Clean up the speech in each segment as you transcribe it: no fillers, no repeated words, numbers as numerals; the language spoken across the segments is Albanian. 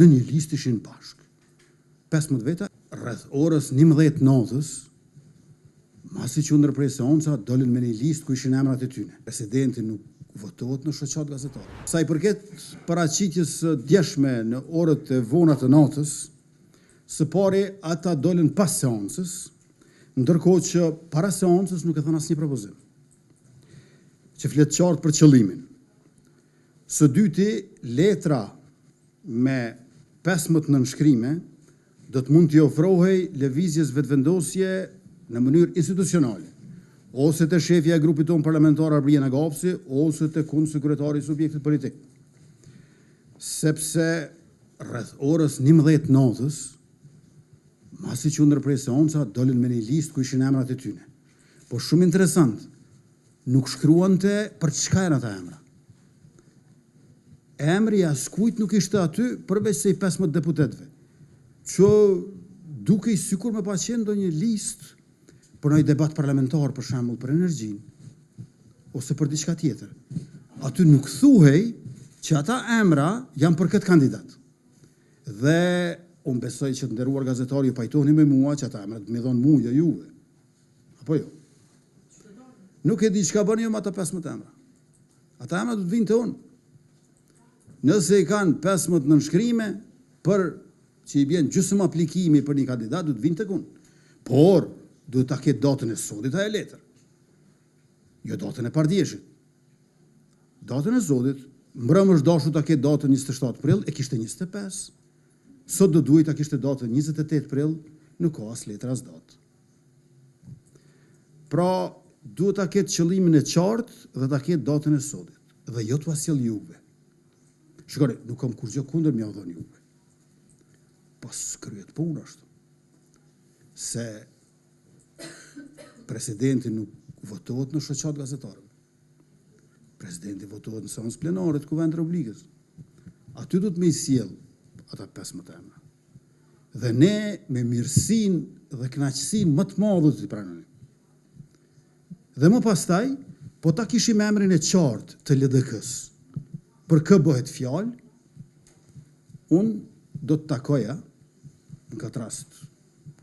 në një listë ishin bashkë. 15 veta, rreth orës 11 natës, masi që ndër prej seanca, dolën me një listë ku ishin emrat e tyne. Presidenti nuk votohet në shoqat gazetare. Sa i përket paraqitjes së djeshme në orët e vona të natës, së pari ata dolën pas seancës, ndërkohë që para seancës nuk e thënë asnjë propozim, që flet qartë për qëllimin. Së dyti, letra me 15 nënshkrime do të mund t'i ofrohej lëvizjes vetëvendosje në mënyrë institucionale, ose të shefja e grupit tonë parlamentar Arbrien Agapsi, ose të sekretari i subjektit politik. Sepse rreth orës 11 natës, masi që ndër prej seanca, dolën me një listë ku ishin emrat e tyne. Po shumë interesant, nuk shkruante për çka janë ata emra. Emri askujt nuk ishte aty përveç se i 15 deputetëve, që duke i sikur me pasqen do një listë për një debat parlamentar, për shembull për energjinë, ose për diçka tjetër. Aty nuk thuhej që ata emra janë për këtë kandidat. Dhe unë besoj që të nderuar gazetari ju pajtoheni me mua që ata emra të më dhonë mua, jo juve. Apo jo? Nuk e di çka bën jo me ata 15 emra. Ata emra do të vinë te unë. Nëse i kanë 15 nënshkrime për që i bjen gjysmë aplikimi për një kandidat, do të vinë tek unë. Por duhet ta ketë datën e sodit ajo letër. Jo datën e pardjeshit. Datën e sodit, mbrëmë është dashur ta ketë datën 27 prill, e kishte 25. Sot do duhet ta kishte datën 28 prill, nuk ka as letër as datë. Pra, duhet ta ketë qëllimin e qartë dhe ta ketë datën e sodit. Dhe jo t'ua sjell juve. Shikoni, nuk kam kurrë gjë kundër m'ia dhënë juve. Po s'kryhet punë ashtu. Se presidenti nuk votohet në shoqat gazetarëve. Presidenti votohet në seancë plenare të Kuvendit Republikës. Aty do të më sjell ata 15 emra. Dhe ne me mirësinë dhe kënaqësinë më të madhe të pranojmë. Dhe më pastaj, po ta kishim emrin e qartë të LDK-s, për kë bëhet fjalë, unë do të takoja, në këtë rast,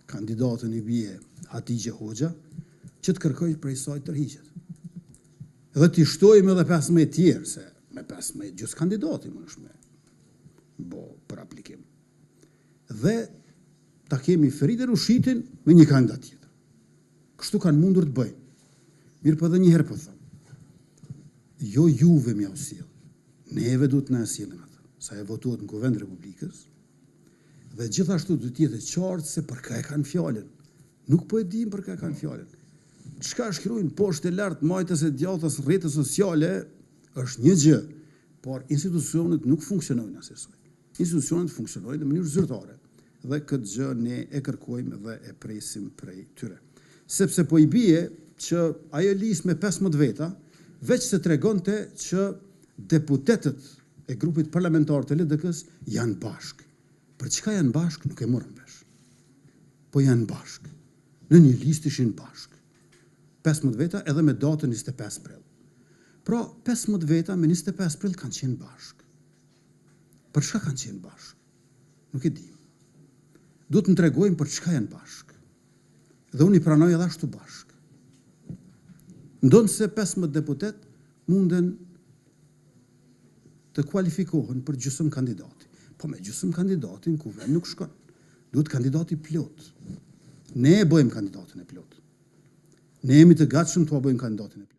kandidatën i bie Hatigje Hoxha, që të kërkoj prej saj tërhiqet. Dhe t'i shtojmë edhe 15 tjerë, se me 15 gjysë kandidati më nëshme, bo për aplikim. Dhe ta kemi Feridë Rushitin me një kandidat tjetër. Kështu kanë mundur të bëjmë. Mirë për dhe njëherë për thëmë. Jo juve mja u sjellë. Neve du të na sjellin atë, sa e votuat në Kuvend Republikës, dhe gjithashtu du t'jetë qartë se për ka e kanë fjallën. Nuk po e dim për ka e kanë fjallën. Çka shkruajnë poshtë e lartë majtës e djathtës rrjetet sociale është një gjë, por institucionet nuk funksionojnë asesoj. Institucionet funksionojnë në mënyrë zyrtare, dhe këtë gjë ne e kërkojmë dhe e presim prej tyre. Sepse po i bie që ajo listë me 15 veta, veç se tregonte që deputetët e grupit parlamentar të LDK-s janë bashkë. Për çka janë bashkë nuk e morëm vesh. Po janë bashkë. Në një listë ishin bashkë. 15 veta edhe me datën 25 prill. Pra, 15 veta me 25 prill kanë qenë bashkë. Për çka kanë qenë bashkë? Nuk e dim. Duhet të tregojmë për çka janë bashkë. Dhe unë i pranoj edhe ashtu bashkë. Ndonë se 15 deputet munden të kualifikohen për gjysmë kandidati. Po me gjysmë kandidatin kuvend nuk shkon. Duhet kandidati plot. Ne e bëjmë kandidatin e plot. Ne jemi të gatshëm t'ua bëjmë kandidatin e plot.